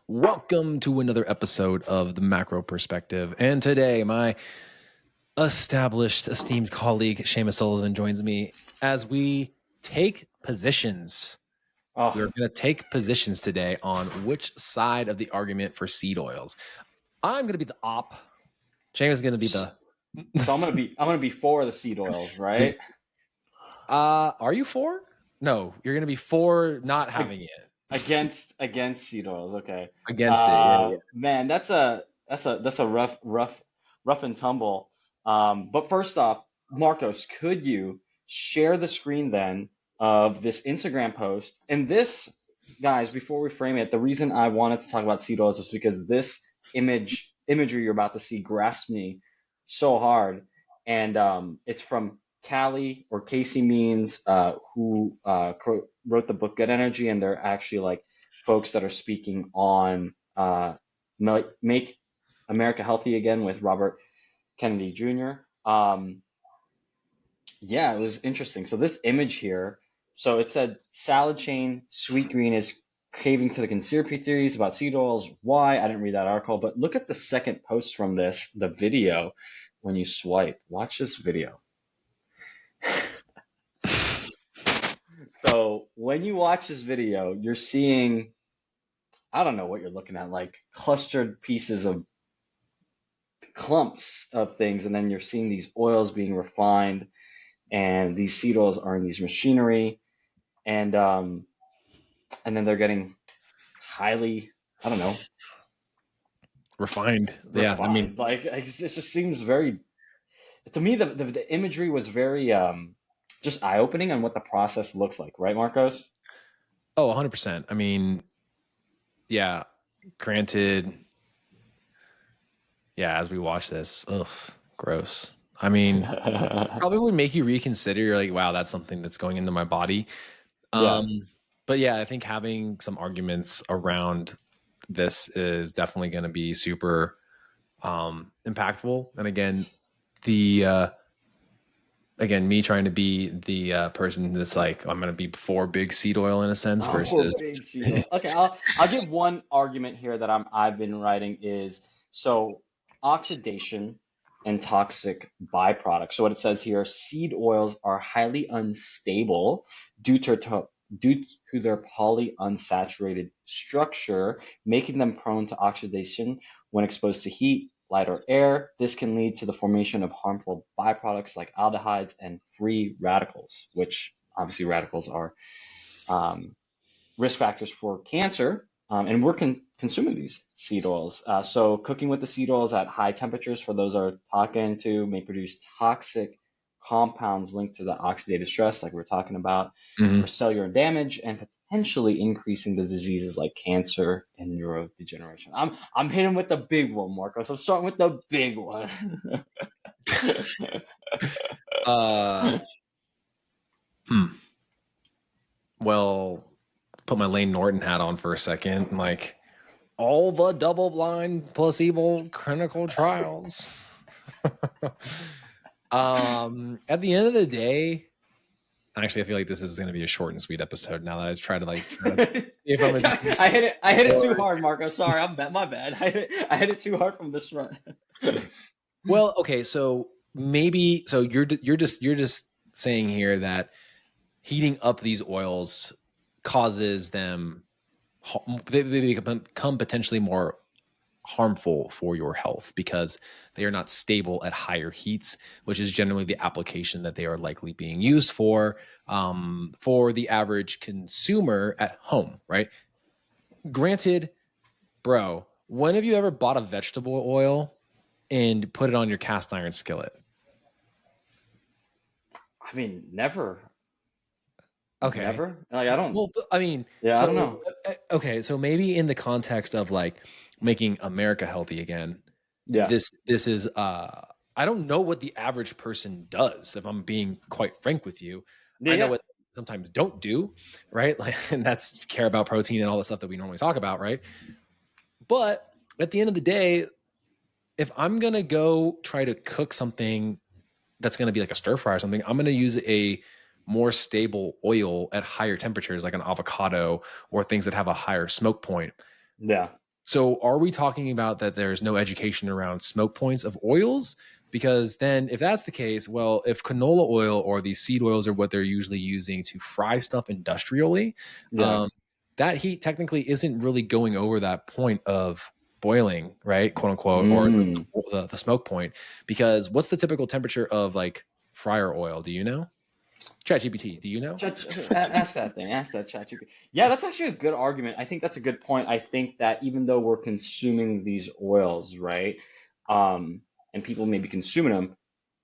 Welcome to another episode of The Macro Perspective. And today, my established, esteemed colleague, Seamus Sullivan, joins me as we take positions. Oh, We're going to take positions today on which side of the argument for seed oils. I'm going to be the op. Seamus is going to be the... so I'm gonna be for the seed oils, right? Are you for? No, you're going to be for not having it. Against seed oils, okay. Against it, yeah. Man, that's a rough and tumble. But first off, Marcos, could you share the screen then of this Instagram post? And this, guys, before we frame it, the reason I wanted to talk about seed oils is because this imagery you're about to see grasped me so hard. And it's from Callie or Casey Means, who wrote the book Good Energy, and they're actually like folks that are speaking on Make America Healthy Again with Robert Kennedy Jr. Yeah, it was interesting. So this image here, so it said salad chain, Sweet Green is caving to the conspiracy theories about seed oils. Why? I didn't read that article, but look at the second post from this, the video, when you swipe. Watch this video. So when you watch this video, you're seeing, I don't know what you're looking at, like clustered pieces of clumps of things, and then you're seeing these oils being refined, and these seed oils are in these machinery, and then they're getting highly, I don't know, Refined. Yeah, I mean, like it just seems very, to me, the imagery was very just eye-opening on what the process looks like, right, Marcos? Oh, 100%. I mean, yeah, granted, yeah, as we watch this, ugh, gross. I mean, probably would make you reconsider. You're like, wow, that's something that's going into my body. Yeah. But yeah, I think having some arguments around this is definitely going to be super impactful. And again, me trying to be the person that's like, I'm going to be for big seed oil in a sense versus big seed oil. Okay, I'll give one argument here that I've been writing is, so oxidation and toxic byproducts. So what it says here, seed oils are highly unstable due to their polyunsaturated structure, making them prone to oxidation when exposed to heat, light, or air. This can lead to the formation of harmful byproducts like aldehydes and free radicals, which obviously radicals are risk factors for cancer. And we're consuming these seed oils. So cooking with the seed oils at high temperatures, for those are talking to, may produce toxic compounds linked to the oxidative stress, like we're talking about, for cellular damage and potentially increasing the diseases like cancer and neurodegeneration. I'm hitting with the big one, Marcos. I'm starting with the big one. Well, put my Lane Norton hat on for a second. Like, all the double-blind placebo clinical trials. At the end of the day, actually, I feel like this is going to be a short and sweet episode now that I try to I hit it too hard, Marco. Sorry, my bad. I hit it too hard from this front. Well, okay, so maybe you're just saying here that heating up these oils causes them, they become potentially more harmful for your health because they are not stable at higher heats, which is generally the application that they are likely being used for the average consumer at home, right? Granted, bro, when have you ever bought a vegetable oil and put it on your cast iron skillet? I mean, never. Okay. Never? Like, I don't. Well, I mean, yeah, I don't know. Okay, so maybe in the context of like making America healthy again, yeah, this is I don't know what the average person does, if I'm being quite frank with you. yeah. I know what sometimes don't do, right? Like, and that's care about protein and all the stuff that we normally talk about, right? But at the end of the day, if I'm going to go try to cook something that's going to be like a stir fry or something, I'm going to use a more stable oil at higher temperatures, like an avocado or things that have a higher smoke point. Yeah. So are we talking about that there's no education around smoke points of oils? Because then if that's the case, well, if canola oil or these seed oils are what they're usually using to fry stuff industrially, Yeah. um, that heat technically isn't really going over that point of boiling, right? Quote unquote, or Mm. the smoke point. Because what's the typical temperature of like fryer oil? Do you know? ChatGPT, do you know? Ask that thing. Ask that chat. Yeah, that's actually a good argument. I think that's a good point. I think that even though we're consuming these oils, right, and people may be consuming them,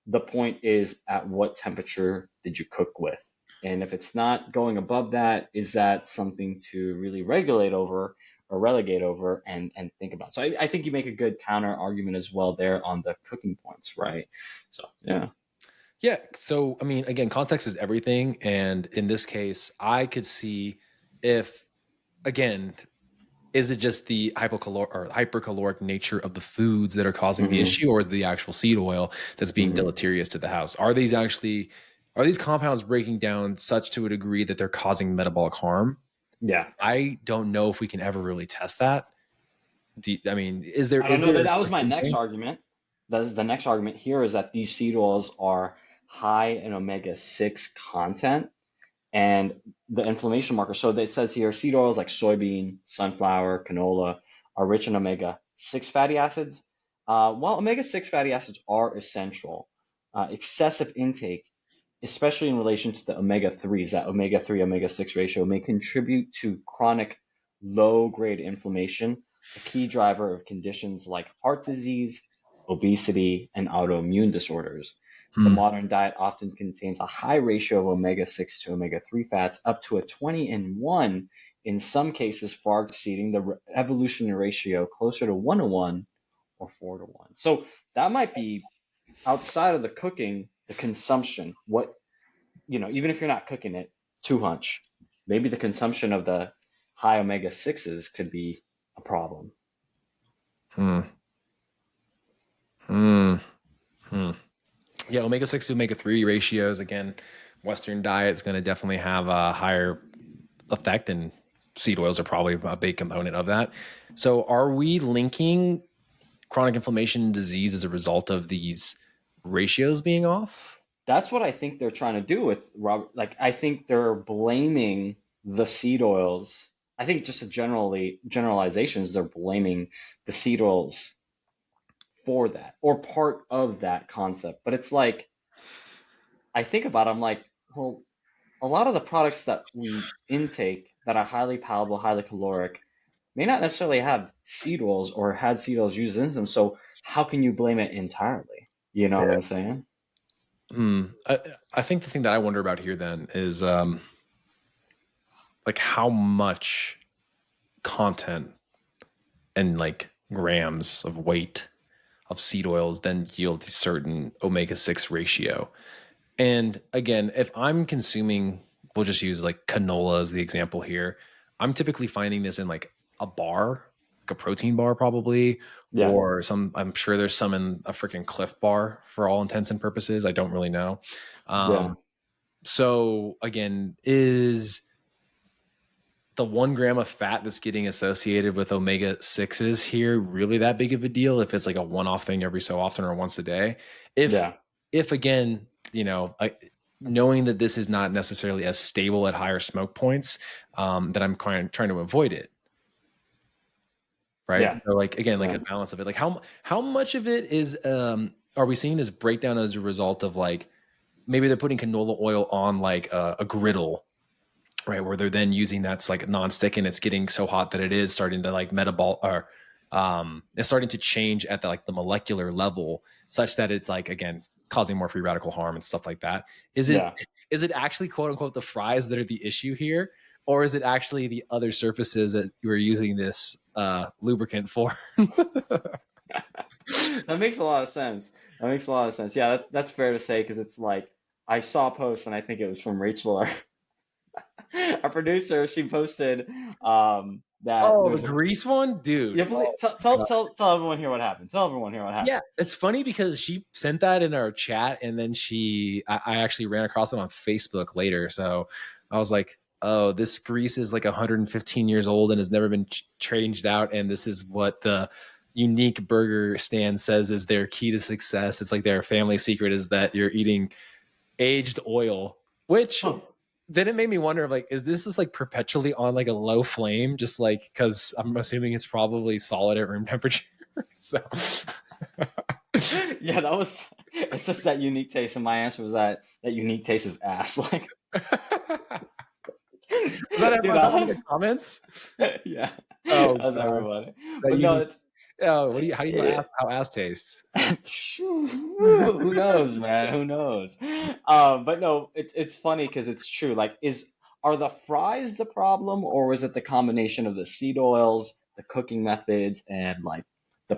the point is at what temperature did you cook with? And if it's not going above that, is that something to really regulate over or relegate over and think about? So I think you make a good counter argument as well there on the cooking points, right? So yeah. Yeah. So, I mean, again, context is everything. And in this case, I could see if, again, is it just the hypercaloric nature of the foods that are causing the Hmm. issue, or is it the actual seed oil that's being Hmm. deleterious to the house? Are these compounds breaking down such to a degree that they're causing metabolic harm? Yeah. I don't know if we can ever really test that. I mean, I don't is know there that that was like my next anything? argument. That is the next argument here is that these seed oils are high in omega-6 content and the inflammation marker. So it says here seed oils like soybean, sunflower, canola are rich in omega-6 fatty acids. While omega-6 fatty acids are essential, excessive intake, especially in relation to the omega-3s, that omega-3 omega-6 ratio may contribute to chronic low-grade inflammation, a key driver of conditions like heart disease, obesity, and autoimmune disorders. The Hmm. modern diet often contains a high ratio of omega-6 to omega-3 fats, up to a 20 in 1, in some cases far exceeding the evolutionary ratio closer to 1 to 1 or 4 to 1. So that might be outside of the cooking, the consumption, what, even if you're not cooking it, too much, maybe the consumption of the high omega-6s could be a problem. Hmm. Hmm. Hmm. Yeah, omega 6 to omega 3 ratios. Again, Western diet is going to definitely have a higher effect, and seed oils are probably a big component of that. So, are we linking chronic inflammation and disease as a result of these ratios being off? That's what I think they're trying to do with Robert. Like, I think they're blaming the seed oils. I think just a generalizations, they're blaming the seed oils for that or part of that concept. But it's like, I think about it, I'm like, well, a lot of the products that we intake that are highly palatable, highly caloric, may not necessarily have seed oils or had seed oils used in them. So how can you blame it entirely? You know what I'm saying? Hmm. I think the thing that I wonder about here then is like how much content and like grams of weight of seed oils then yield a certain omega 6 ratio. And again, if I'm consuming, we'll just use like canola as the example here. I'm typically finding this in like a bar, like a protein bar probably, Yeah, or I'm sure there's some in a freaking Cliff bar for all intents and purposes. I don't really know. yeah, So again, is the 1 gram of fat that's getting associated with omega 6s here really that big of a deal if it's like a one-off thing every so often or once a day? if yeah, if again, knowing that this is not necessarily as stable at higher smoke points, that I'm trying to avoid it, right? yeah, So like again, like yeah, a balance of it, like how much of it is are we seeing this breakdown as a result of like maybe they're putting canola oil on like a griddle, right, where they're then using that's like nonstick and it's getting so hot that it is starting to like metabol or it's starting to change at the like the molecular level such that it's like again causing more free radical harm and stuff like that. is it yeah. is it actually quote unquote the fries that are the issue here, or is it actually the other surfaces that you are using this lubricant for? That makes a lot of sense. That makes a lot of sense. Yeah, that's fair to say because it's like I saw a post and I think it was from Rachel, our producer. She posted that Oh, the there's a Greece one, dude. you believe, Oh, tell everyone here what happened. Tell everyone here what yeah, happened. it's funny because she sent that in our chat, and then I actually ran across it on Facebook later. So I was like, "Oh, this Greece is like 115 years old and has never been changed out, and this is what the unique burger stand says is their key to success. It's like their family secret is that you're eating aged oil." Which Huh. then it made me wonder, like, is this just like perpetually on like a low flame, just like because I'm assuming it's probably solid at room temperature. So. Yeah, that was. It's just that unique taste, and my answer was that unique taste is ass. Like, dude, was that one of the comments? yeah, Oh that's god, everybody. that But no, unique. it's Oh, how do you know it, how ass tastes? who knows, man? Who knows? But no, it's funny because it's true. Like, are the fries the problem, or is it the combination of the seed oils, the cooking methods, and the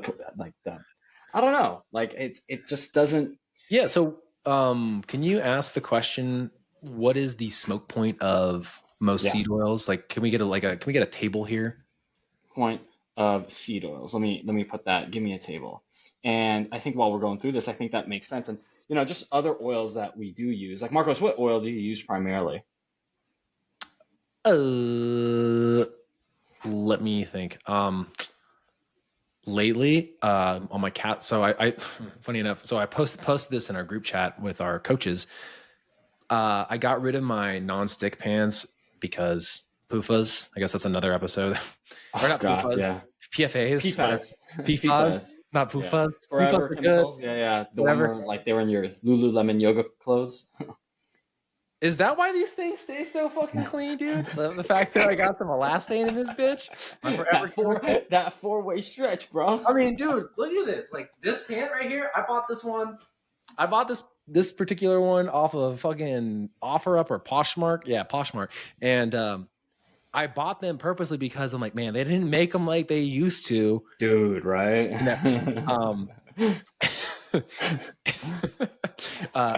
I don't know. Like, it just doesn't Yeah. So, can you ask the question? What is the smoke point of most yeah seed oils? Like, can we get can we get a table here? point of seed oils. Let me put that. Give me a table. And I think while we're going through this, I think that makes sense. And just other oils that we do use. Like Marcos, what oil do you use primarily? Uh, Let me think. Lately, on my cat. So I funny enough. So I posted this in our group chat with our coaches. I got rid of my non-stick pans because PUFAs. I guess that's another episode. Or Oh not God, PUFAs, yeah. PFAs, whatever. PFAS. PFAS, PFAS. not Yeah. PUFAs. PUFAs Forever are good. chemicals. Yeah, yeah. The one Whatever. where like they were in your Lululemon yoga clothes. Is that why these things stay so fucking clean, dude? The fact that I got some elastane in this bitch, my forever that four chemical. that four-way stretch, bro. I mean, dude, look at this. Like this pant right here. I bought this one. I bought this particular one off of fucking OfferUp or Poshmark. Yeah, Poshmark. And I bought them purposely because I'm like, man, they didn't make them like they used to. Dude, right? You know, um,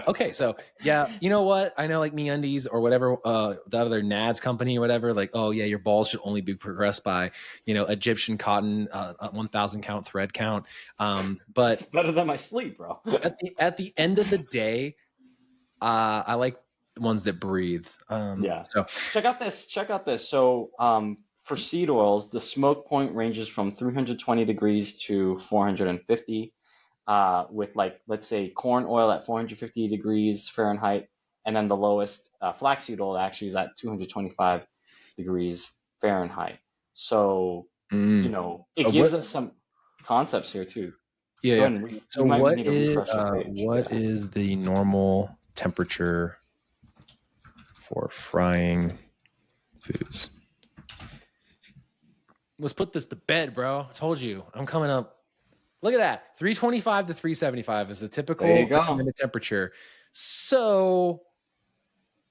okay, so yeah, you know what? I know like MeUndies or whatever, the other Nads company or whatever, like, oh yeah, your balls should only be progressed by, Egyptian cotton, 1,000 count thread count. It's But better than my sleep, bro. at the end of the day, I like the ones that breathe. Yeah. So Check out this. Check out this. So, for seed oils, the smoke point ranges from 320 degrees to 450. With like, let's say, corn oil at 450 degrees Fahrenheit, and then the lowest flaxseed oil actually is at 225 degrees Fahrenheit. So, mm, it what? gives us some concepts here too. Yeah, Go yeah. ahead and So you might need to refresh the page. what Yeah. is the normal temperature for frying foods? Let's put this to bed, bro. I told you, I'm coming up. Look at that. 325 to 375 is the typical There you go. recommended temperature. So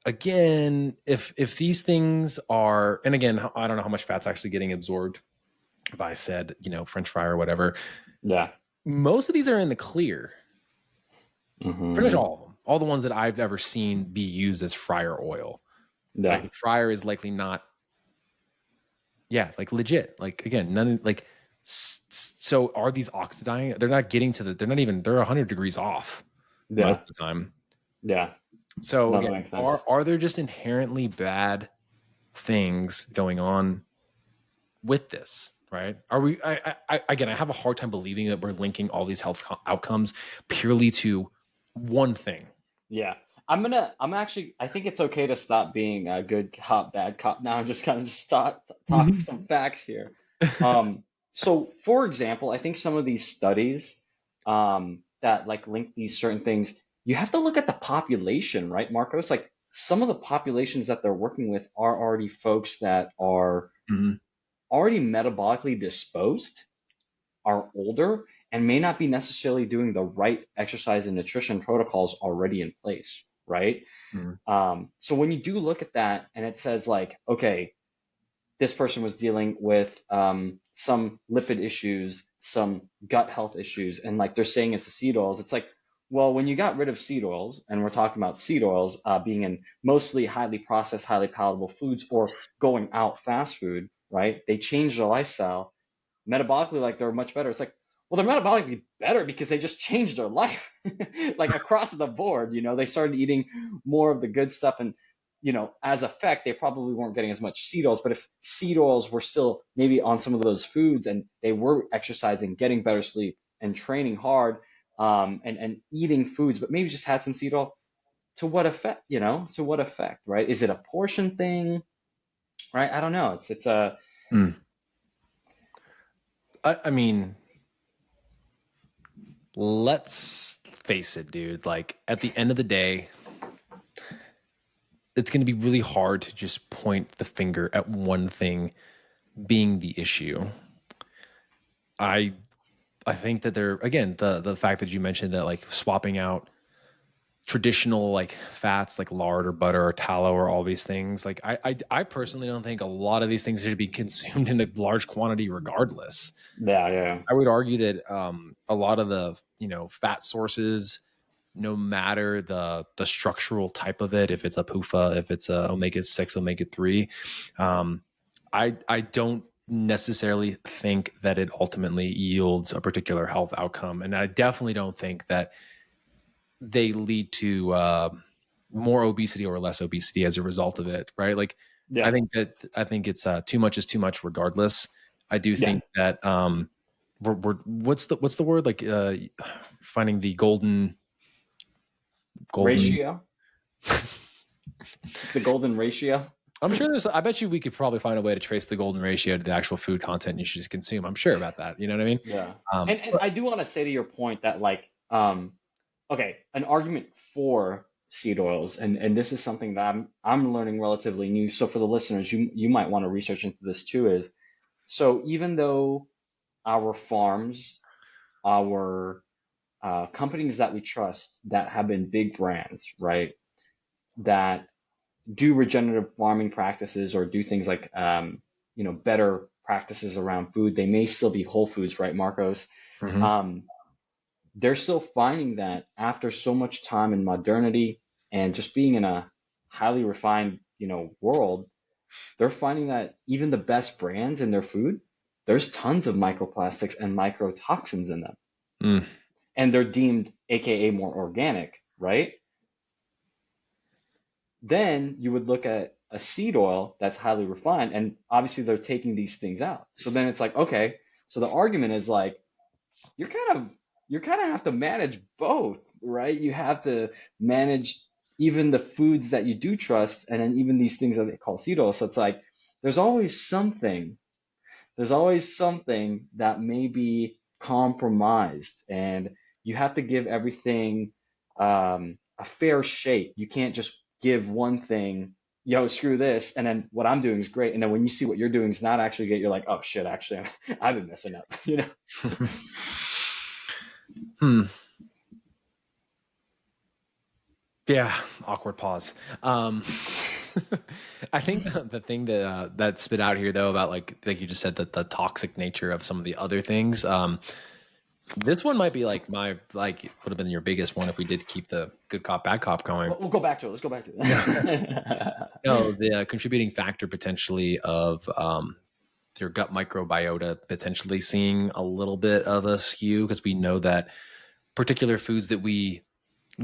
again, if these things are, and again, I don't know how much fat's actually getting absorbed by said, French fry or whatever. Yeah. Most of these are in the clear. Hmm. Pretty much all of them. All the ones that I've ever seen be used as fryer oil. Yeah. Like, fryer is likely not, yeah, like legit. Like again, none like. So are these oxidizing? They're not getting to they're 100 degrees off most Yeah. of the time. Yeah. So No, that again, makes sense. are there just inherently bad things going on with this? Right? Are we? Again, I have a hard time believing that we're linking all these health outcomes purely to one thing. Yeah. I'm actually, I think it's okay to stop being a good cop, bad cop now and just kind of just start talking some facts here. So for example, I think some of these studies, that like link these certain things, you have to look at the population, right, Marcos? Like some of the populations that they're working with are already folks that are Mhm. already metabolically disposed, are older, and may not be necessarily doing the right exercise and nutrition protocols already in place, right? Mhm. So when you do look at that and it says like, okay, this person was dealing with some lipid issues, some gut health issues, and like they're saying it's the seed oils, it's like, well, when you got rid of seed oils, and we're talking about seed oils being in mostly highly processed, highly palatable foods or going out fast food, right? They change their lifestyle metabolically, like they're much better. It's like, well, they're metabolically better because they just changed their life, like across the board. They started eating more of the good stuff, and as effect, they probably weren't getting as much seed oils. But if seed oils were still maybe on some of those foods, and they were exercising, getting better sleep, and training hard, and eating foods, but maybe just had some seed oil, to what effect? To what effect, right? Is it a portion thing, right? I don't know. It's a Mm. I mean, let's face it, dude. Like at the end of the day, it's going to be really hard to just point the finger at one thing being the issue. I think that again, the fact that you mentioned that like swapping out traditional like fats like lard or butter or tallow or all these things, like I personally don't think a lot of these things should be consumed in a large quantity regardless. yeah. I would argue that a lot of the fat sources, no matter the structural type of it, if it's a PUFA, if it's a omega-6, omega-3, I don't necessarily think that it ultimately yields a particular health outcome, and I definitely don't think that they lead to more obesity or less obesity as a result of it, right? Like I Yeah. think it's too much is too much regardless. I do Yeah. think that we're what's the word, like finding the golden Ratio, the golden ratio. I'm sure I bet you we could probably find a way to trace the golden ratio to the actual food content you should consume. I'm sure about that. You know what I mean? Yeah. And I do want to say to your point that, like, okay, an argument for seed oils, and this is something that I'm learning relatively new. So for the listeners, you might want to research into this too, is so even though our farms, our companies that we trust that have been big brands, right, that do regenerative farming practices or do things like better practices around food, they may still be whole foods, right, Marcos? Mhm. Um, they're still finding that after so much time in modernity and just being in a highly refined, world, they're finding that even the best brands in their food, there's tons of microplastics and microtoxins in them, Mm. and they're deemed AKA more organic, right? Then you would look at a seed oil that's highly refined, and obviously they're taking these things out. So then it's like, okay, so the argument is like, you're kind of you kind of have to manage both, right? You have to manage even the foods that you do trust, and then even these things that they call seed oil. So it's like there's always something, that may be compromised, and you have to give everything a fair shake. You can't just give one thing, yo, screw this, and then what I'm doing is great, and then when you see what you're doing is not actually good, you're like, oh shit, actually, I've been messing up, Hmm. Yeah, awkward pause. I think the thing that spit out here though about like you just said, that the toxic nature of some of the other things. This one might be like would have been your biggest one if we did keep the good cop bad cop going. We'll go back to it. Let's go back to Yeah. it. No, the contributing factor potentially of your gut microbiota potentially seeing a little bit of a skew, because we know that particular foods that we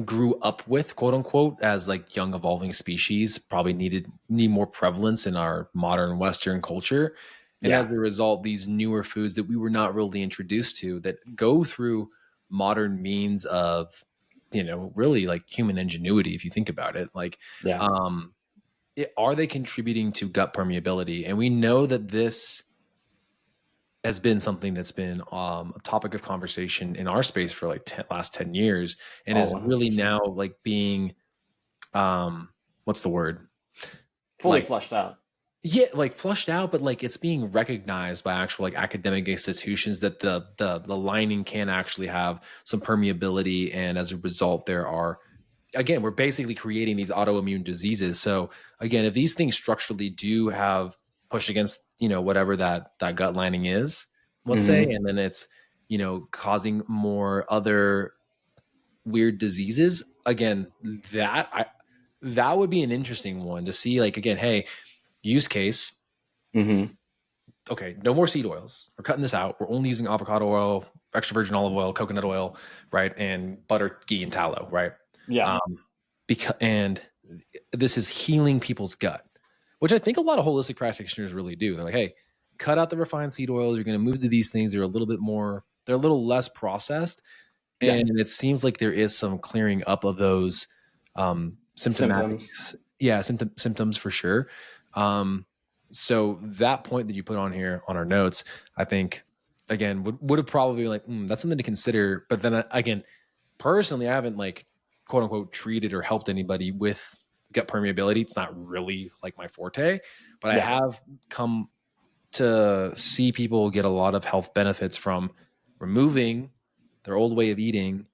grew up with, quote unquote, as like young evolving species probably need more prevalence in our modern Western culture. And as Yeah. a result, these newer foods that we were not really introduced to, that go through modern means of, really like human ingenuity, if you think about it, like, Yeah. are they contributing to gut permeability? And we know that this has been something that's been a topic of conversation in our space for like last 10 years, and Oh, is really 100%. now like being what's the word, Fully like, fleshed out. yeah, like flushed out, but like it's being recognized by actual like academic institutions that the lining can actually have some permeability, and as a result there are, again, we're basically creating these autoimmune diseases. So again, if these things structurally do have push against, whatever that gut lining is, let's say, Hmm. and then it's, causing more other weird diseases, again, that would be an interesting one to see, like, again, hey, use case, Hmm. okay, no more seed oils. We're cutting this out. We're only using avocado oil, extra virgin olive oil, coconut oil, right, and butter, ghee, and tallow, right? Yeah. And this is healing people's gut, which I think a lot of holistic practitioners really do. They're like, hey, cut out the refined seed oils. You're going to move to these things. They're a little bit more. They're a little less processed, Yeah. and it seems like there is some clearing up of those symptomatic, Symptoms. symptoms for sure. So that point that you put on here on our notes, I think, again, would have probably been like, that's something to consider. But then again, personally, I haven't like quote unquote treated or helped anybody with gut permeability. It's not really like my forte, but I Yeah. have come to see people get a lot of health benefits from removing their old way of eating,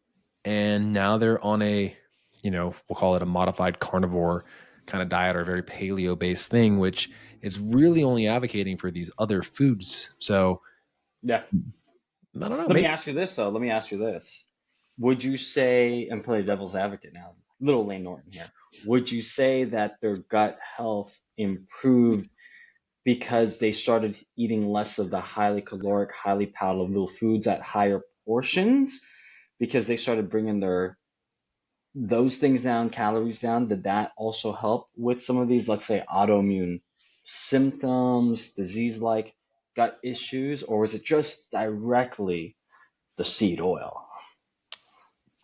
and now they're on a, we'll call it a modified carnivore kind of diet or a very paleo based thing, which is really only advocating for these other foods. So Yeah. I don't know, Let me maybe. ask you this though. Let me ask you this. Would you say, and play devil's advocate now, little Lane Norton here, would you say that their gut health improved because they started eating less of the highly caloric, highly palatable foods at higher portions? Because they started bringing those things down, calories down, did that also help with some of these, let's say, autoimmune symptoms, disease-like gut issues, or was it just directly the seed oil?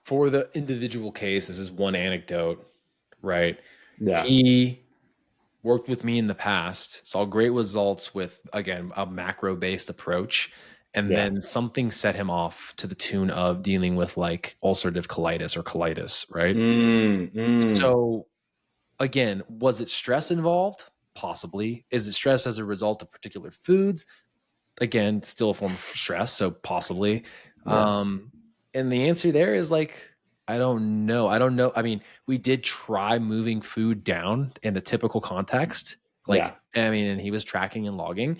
For the individual case, this is one anecdote, right? Yeah, He worked with me in the past, saw great results with, again, a macro based approach. And yeah. then something set him off to the tune of dealing with like ulcerative colitis or colitis, right? Mm, mm, So, again, was it stress involved? Possibly. Is it stress as a result of particular foods? Again, still a form of stress, so possibly. yeah, And the answer there is like, I don't know. I don't know. I mean, we did try moving food down in the typical context. yeah, Like, I mean, and he was tracking and logging,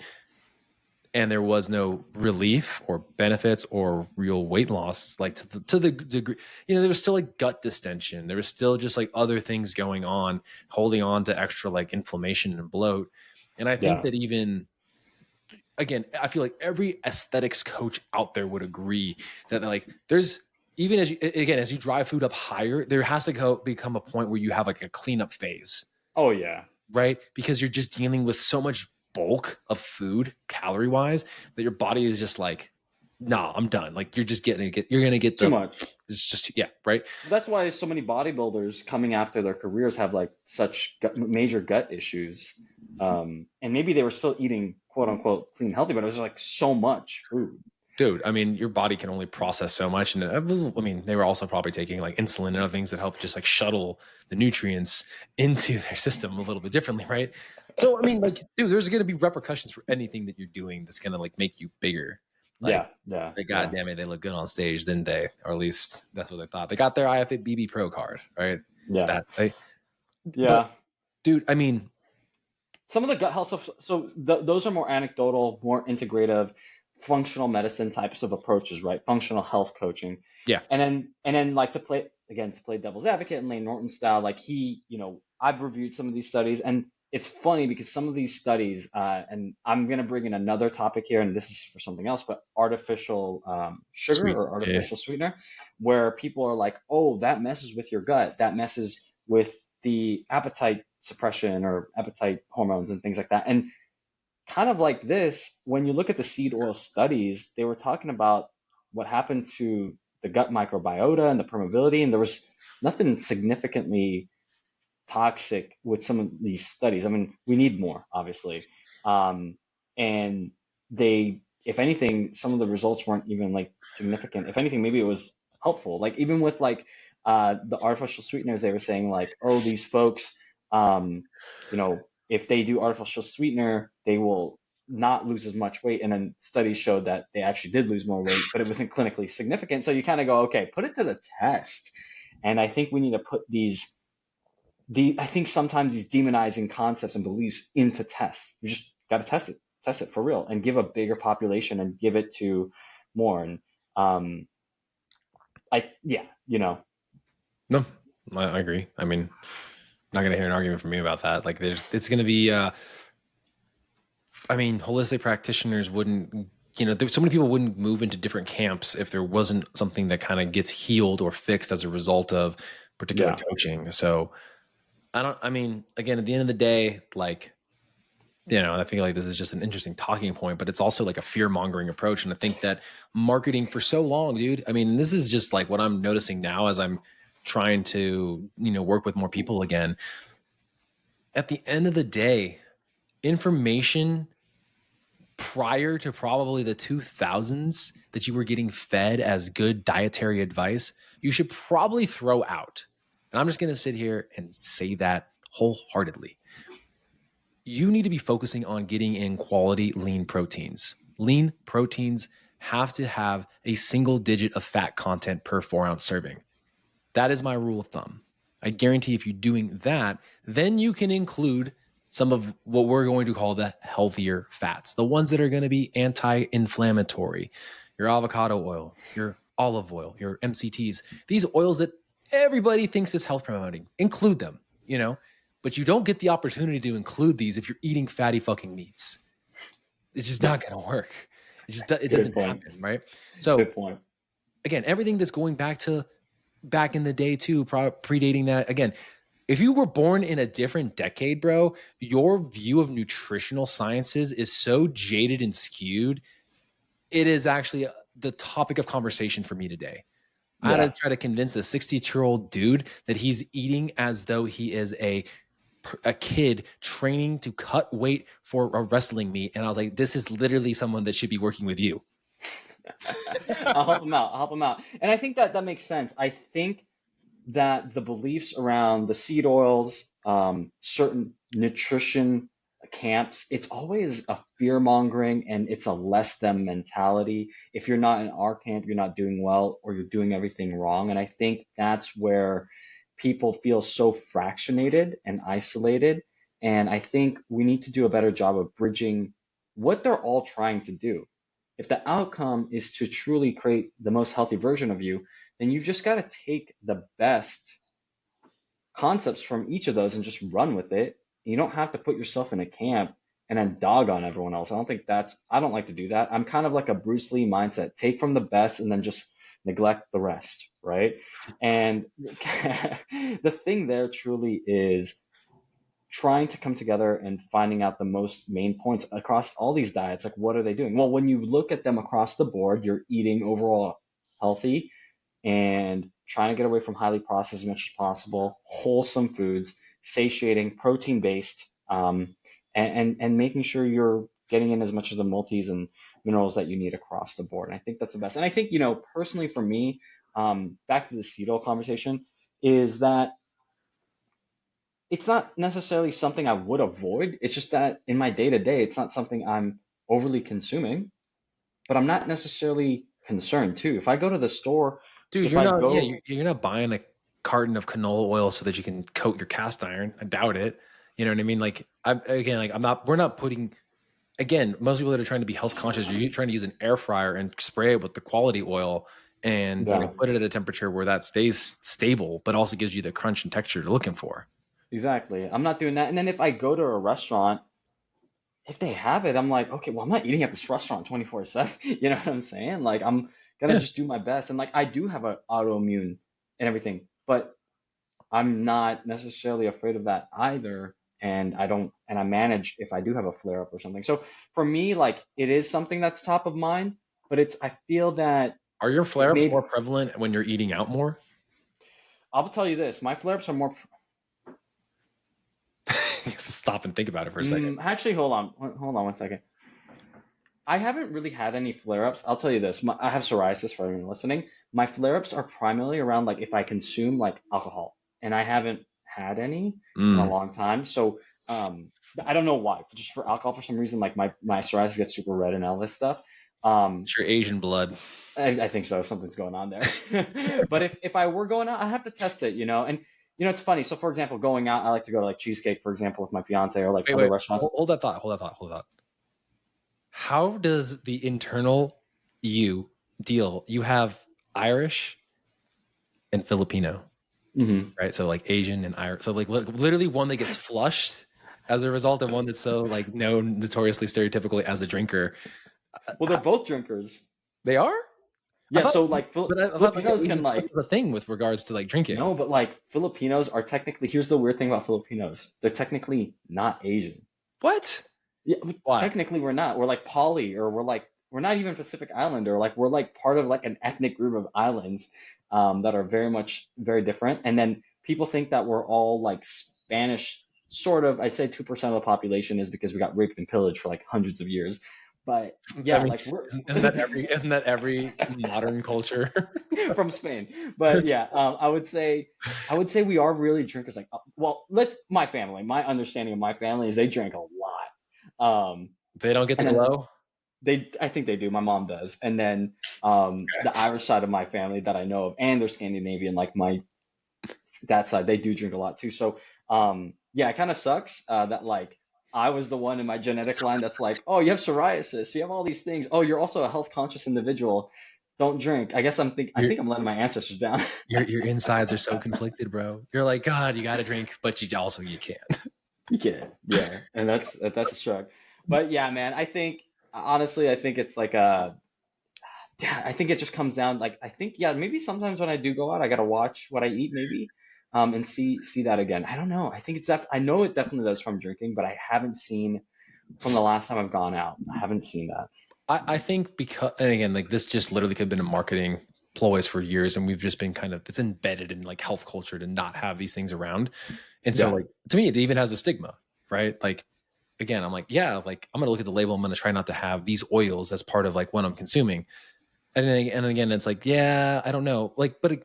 and there was no relief or benefits or real weight loss, like to the degree, there was still like gut distension. There was still just like other things going on, holding on to extra like inflammation and bloat. And I think yeah. that even, again, I feel like every aesthetics coach out there would agree that like there's, even as you, again, as you drive food up higher, there has to become a point where you have like a cleanup phase, Oh, yeah. right? Because you're just dealing with so much bulk of food calorie wise that your body is just like, nah, I'm done. Like you're just you're gonna get Too the, much. it's just, yeah, right. That's why so many bodybuilders coming after their careers have like such major gut issues. And maybe they were still eating quote unquote clean and healthy, but it was like so much food. Dude, I mean, your body can only process so much, and I mean, they were also probably taking like insulin and other things that help just like shuttle the nutrients into their system a little bit differently, right? So, I mean, like, dude, there's going to be repercussions for anything that you're doing that's going to like make you bigger. Like, Yeah, yeah, God yeah, damn it, they look good on stage, didn't they? Or at least that's what they thought. They got their IFIT BB Pro card, right? yeah, That they, but yeah. dude, I mean, Some of the gut health stuff, so those are more anecdotal, more integrative, functional medicine types of approaches, right? Functional health coaching. yeah, And then like to play devil's advocate and Lane Norton style, like I've reviewed some of these studies, and it's funny because some of these studies, and I'm gonna bring in another topic here, and this is for something else, but artificial sugar sweet, or yeah, artificial sweetener, where people are like, oh, that messes with your gut, that messes with the appetite suppression or appetite hormones and things like that. And kind of like this, when you look at the seed oil studies, they were talking about what happened to the gut microbiota and the permeability, and there was nothing significantly toxic with some of these studies. I mean, we need more, obviously. And if anything, some of the results weren't even like significant. If anything, maybe it was helpful. Like even with like the artificial sweeteners, they were saying like, oh, these folks, if they do artificial sweetener, they will not lose as much weight. And then studies showed that they actually did lose more weight, but it wasn't clinically significant. So you kind of go, okay, put it to the test. And I think we need to put I think sometimes these demonizing concepts and beliefs into tests. You just got to test it for real, and give a bigger population and give it to more. And yeah, no, I agree. I mean, not gonna hear an argument from me about that. Like, it's gonna be I mean, holistic practitioners wouldn't, there's so many people wouldn't move into different camps if there wasn't something that kind of gets healed or fixed as a result of particular Yeah. coaching. So I mean, again, at the end of the day, like, I feel like this is just an interesting talking point, but it's also like a fear mongering approach. And I think that marketing for so long, dude, I mean, this is just like what I'm noticing now as I'm trying to, work with more people again. At the end of the day, information prior to probably the 2000s that you were getting fed as good dietary advice, you should probably throw out. And I'm just going to sit here and say that wholeheartedly. You need to be focusing on getting in quality lean proteins. Lean proteins have to have a single digit of fat content per 4-ounce serving. That is my rule of thumb. I guarantee if you're doing that, then you can include some of what we're going to call the healthier fats, the ones that are going to be anti-inflammatory, your avocado oil, your olive oil, your MCTs, these oils that everybody thinks is health promoting. Include them, but you don't get the opportunity to include these if you're eating fatty fucking meats. It's just not going to work. It Good doesn't point. happen, right? Good So point. again, everything that's going back in the day too, predating that. Again, if you were born in a different decade, bro, your view of nutritional sciences is so jaded and skewed. It is actually the topic of conversation for me today. I had to Yeah. try to convince a 62-year-old dude that he's eating as though he is a kid training to cut weight for a wrestling meet. And I was like, this is literally someone that should be working with you. I'll help him out. I'll help him out. And I think that that makes sense. I think that the beliefs around the seed oils, certain nutrition camps, it's always a fear mongering and it's a less than mentality. If you're not in our camp, you're not doing well or you're doing everything wrong. And I think that's where people feel so fractionated and isolated. And I think we need to do a better job of bridging what they're all trying to do. If the outcome is to truly create the most healthy version of you, then you've just got to take the best concepts from each of those and just run with it. You don't have to put yourself in a camp and then dog on everyone else. I don't like to do that. I'm kind of like a Bruce Lee mindset. Take from the best and then just neglect the rest, right? And the thing there truly is trying to come together and finding out the most main points across all these diets. Like, what are they doing? Well, when you look at them across the board, you're eating overall healthy and trying to get away from highly processed as much as possible, wholesome foods, satiating, protein based, and making sure you're getting in as much of the multis and minerals that you need across the board. And I think that's the best. And I think, personally for me, back to the seed oil conversation, is that it's not necessarily something I would avoid. It's just that in my day to day, it's not something I'm overly consuming, but I'm not necessarily concerned too. If I go to the store, Dude, if I go, you're not buying a carton of canola oil so that you can coat your cast iron. I doubt it. You know what I mean? Like, we're not putting, again, most people that are trying to be health conscious, you're trying to use an air fryer and spray it with the quality oil and, yeah, put it at a temperature where that stays stable, but also gives you the crunch and texture you're looking for. exactly. I'm not doing that. And then if I go to a restaurant, if they have it, I'm like, okay, well, I'm not eating at this restaurant 24/7. You know what I'm saying? Like, I'm gonna Yeah. just do my best. And like, I do have an autoimmune and everything, but I'm not necessarily afraid of that either. And I don't, and I manage if I do have a flare up or something. So for me, like, it is something that's top of mind, but I feel that Are your it flare ups more made, prevalent when you're eating out more? I'll tell you this, my flare ups are more, Stop and think about it for a second. actually, hold on one second. I haven't really had any flare ups. I'll tell you this, I have psoriasis for everyone listening. My flare ups are primarily around like if I consume like alcohol, and I haven't had any in a Mm, long time. So, I don't know why. Just for alcohol, for some reason, like my psoriasis gets super red and all this stuff. Um, it's your Asian blood. I think so. Something's going on there. But if I were going out, I have to test it, and it's funny. So for example, going out, I like to go to like Cheesecake, for example, with my fiance or like Wait, other wait. restaurants. Hold that thought. Hold that thought. Hold that. How does the internal you deal? You have Irish and Filipino, Hmm. right? So like Asian and Irish. So like literally one that gets flushed as a result of one that's so like known notoriously stereotypically as a drinker. Well, they're both drinkers. They are? I Yeah, thought, so like but I thought like the Filipinos can Asian like was a thing with regards to like drinking. no, but like Filipinos are technically, here's the weird thing about Filipinos. They're technically not Asian. What? Yeah, Why? technically we're not. We're like poly, or we're not even Pacific Islander. Like we're like part of like an ethnic group of islands that are very much very different. And then people think that we're all like Spanish, sort of. I'd say 2% of the population is because we got raped and pillaged for like hundreds of years. But I yeah, mean, like we're isn't that every modern culture? from Spain. But yeah, I would say we are really drinkers. Like, well, let's my family. My understanding of my family is they drink a lot. They don't get the And then glow. I think they do. My mom does. And then the Irish side of my family that I know of, and they're Scandinavian, like my that side, they do drink a lot too. So yeah, it kind of sucks that like I was the one in my genetic line that's like, oh, you have psoriasis, you have all these things. Oh, you're also a health conscious individual. Don't drink. I Your think I'm letting my ancestors down. your insides are so conflicted, bro. You're like, God, you got to drink, but you can't. You can, yeah, and that's a shrug. But yeah, man, I think honestly, I think it's like a yeah, I think it just comes down like I think yeah, maybe sometimes when I do go out, I gotta watch what I eat maybe, and see that again. I don't know. I think I know it definitely does from drinking, but I haven't seen from the last time I've gone out. I haven't seen that. I think because, and again, like this just literally could have been a marketing ploys for years, and we've just been kind of, it's embedded in like health culture to not have these things around. And so Yeah, like to me, it even has a stigma, right? Like again, I'm like, yeah, like I'm gonna look at the label, I'm gonna try not to have these oils as part of like what I'm consuming. And again, it's like, yeah, I don't know. Like, but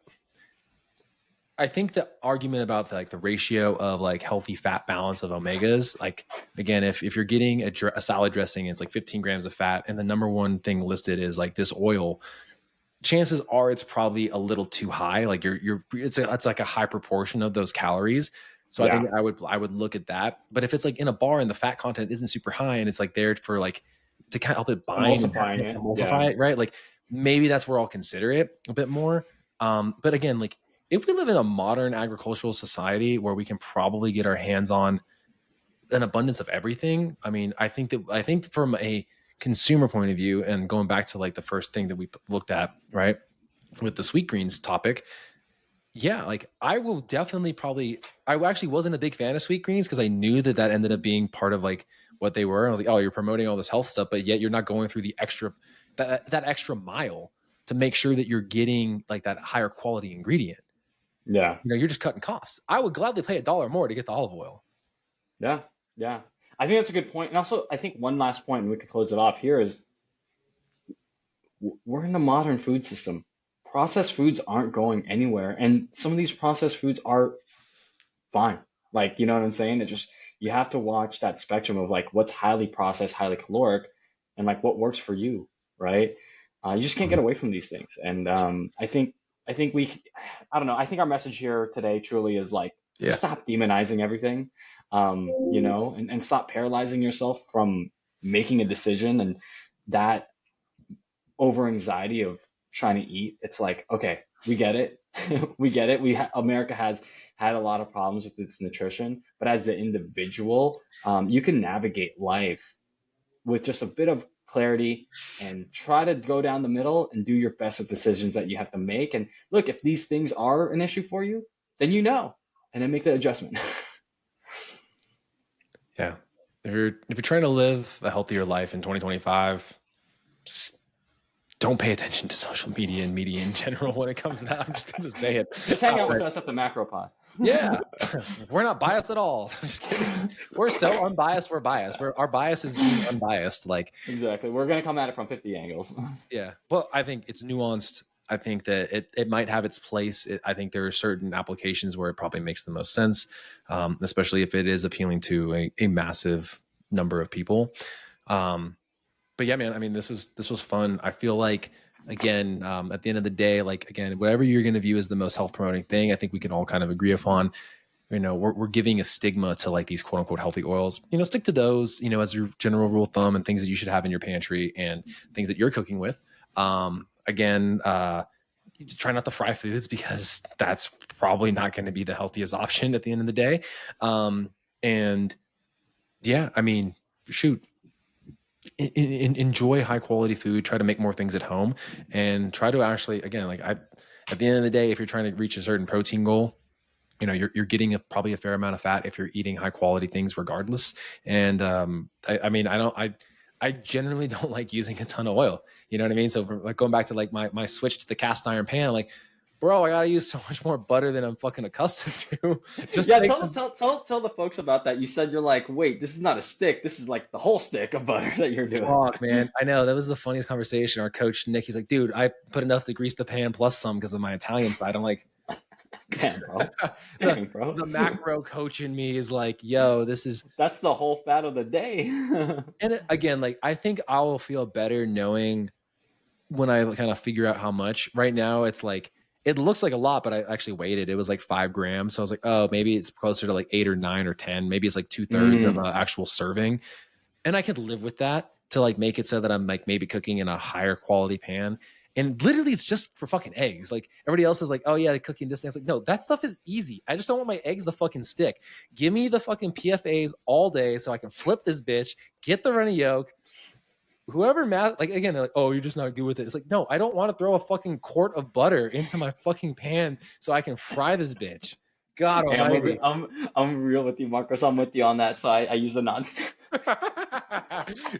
I think the argument about like the ratio of like healthy fat balance of omegas, like again, if you're getting a salad dressing, it's like 15 grams of fat, and the number one thing listed is like this oil. Chances are it's probably a little too high. Like it's like a high proportion of those calories. So I think yeah, I would look at that. But if it's like in a bar and the fat content isn't super high and it's like there for like to kind of help it bind and emulsifying it. Yeah, emulsify it, right? Like maybe that's where I'll consider it a bit more. But again, like if we live in a modern agricultural society where we can probably get our hands on an abundance of everything, I mean, I think from a consumer point of view, and going back to like the first thing that we looked at, right, with the sweet greens topic, yeah, like I will definitely probably, I actually wasn't a big fan of sweet greens because I knew that that ended up being part of like what they were. I was like, oh, you're promoting all this health stuff, but yet you're not going through the extra, that extra mile to make sure that you're getting like that higher quality ingredient. yeah, You know, you're just cutting costs. I would gladly pay $1 more to get the olive oil. yeah, yeah. I think that's a good point. And also, I think one last point, and we could close it off here, is we're in a modern food system. Processed foods aren't going anywhere, and some of these processed foods are fine. Like, you know what I'm saying? It's just you have to watch that spectrum of like what's highly processed, highly caloric, and like what works for you, right? You just can't get away from these things. And I think I don't know. I think our message here today truly is like Yeah. just stop demonizing everything, you know, and stop paralyzing yourself from making a decision and that over anxiety of trying to eat. It's like, okay, we get it. We get it. America has had a lot of problems with its nutrition, but as the individual, you can navigate life with just a bit of clarity and try to go down the middle and do your best with decisions that you have to make. And look, if these things are an issue for you, then you know, and then make the adjustment. Yeah. If you're trying to live a healthier life in 2025, don't pay attention to social media and media in general when it comes to that. I'm just going to say it. Just hang out with us at the macro pod. Yeah. We're not biased at all. I'm just kidding. We're so unbiased. We're biased. Our bias is being unbiased. Like, Exactly. We're going to come at it from 50 angles. yeah. Well, I think it's nuanced. I think that it might have its place. I think there are certain applications where it probably makes the most sense, especially if it is appealing to a massive number of people. But yeah, man, I mean, this was fun. I feel like, again, at the end of the day, like, again, whatever you're going to view as the most health promoting thing, I think we can all kind of agree upon. You know, we're giving a stigma to like these quote unquote healthy oils. You know, stick to those, you know, as your general rule of thumb, and things that you should have in your pantry and things that you're cooking with. Again, try not to fry foods because that's probably not going to be the healthiest option at the end of the day. And Yeah, I mean, shoot, enjoy high quality food. Try to make more things at home, and try to actually, again, like at the end of the day, if you're trying to reach a certain protein goal, you're getting probably a fair amount of fat if you're eating high quality things regardless. And I mean, I generally don't like using a ton of oil. You know what I mean? So like going back to like my switch to the cast iron pan, like, bro, I gotta use so much more butter than I'm fucking accustomed to. Just Yeah, to make tell the folks about that. You said you're like, wait, this is not a stick. This is like the whole stick of butter that you're doing. Fuck, man. I know that was the funniest conversation. Our coach Nick, he's like, dude, I put enough to grease the pan plus some because of my Italian side. I'm like, Damn, bro. the Dang, bro. the macro coach in me is like, yo, this is. That's the whole fat of the day. And again, like I think I will feel better knowing when I kind of figure out how much. Right now, it's like it looks like a lot, but I actually weighed it. It was like 5 grams, so I was like, oh, maybe it's closer to like 8 or 9 or 10. Maybe it's like 2/3 of an Mm. actual serving, and I could live with that to like make it so that I'm like maybe cooking in a higher quality pan. And literally, it's just for fucking eggs. Like everybody else is like, oh yeah, they're cooking this thing. It's like, no, that stuff is easy. I just don't want my eggs to fucking stick. Give me the fucking PFAs all day so I can flip this bitch, get the runny yolk. Whoever math, like again, they're like, oh, you're just not good with it. It's like, no, I don't want to throw a fucking quart of butter into my fucking pan so I can fry this bitch. God Hey, almighty. I'm real with you, Marcos. I'm with you on that. So I use a nonstick.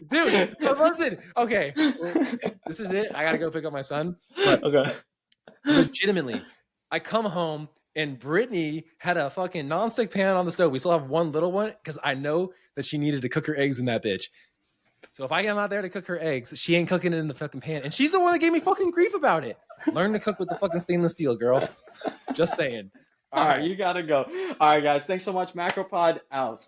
Dude, but listen, okay, well, this is it. I gotta go pick up my son. But Okay. legitimately, I come home and Brittany had a fucking nonstick pan on the stove. We still have one little one because I know that she needed to cook her eggs in that bitch. So if I get out there to cook her eggs, she ain't cooking it in the fucking pan. And she's the one that gave me fucking grief about it. Learn to cook with the fucking stainless steel, girl. Just saying. All All right, right. you gotta go. All right, guys. Thanks so much. Macropod out.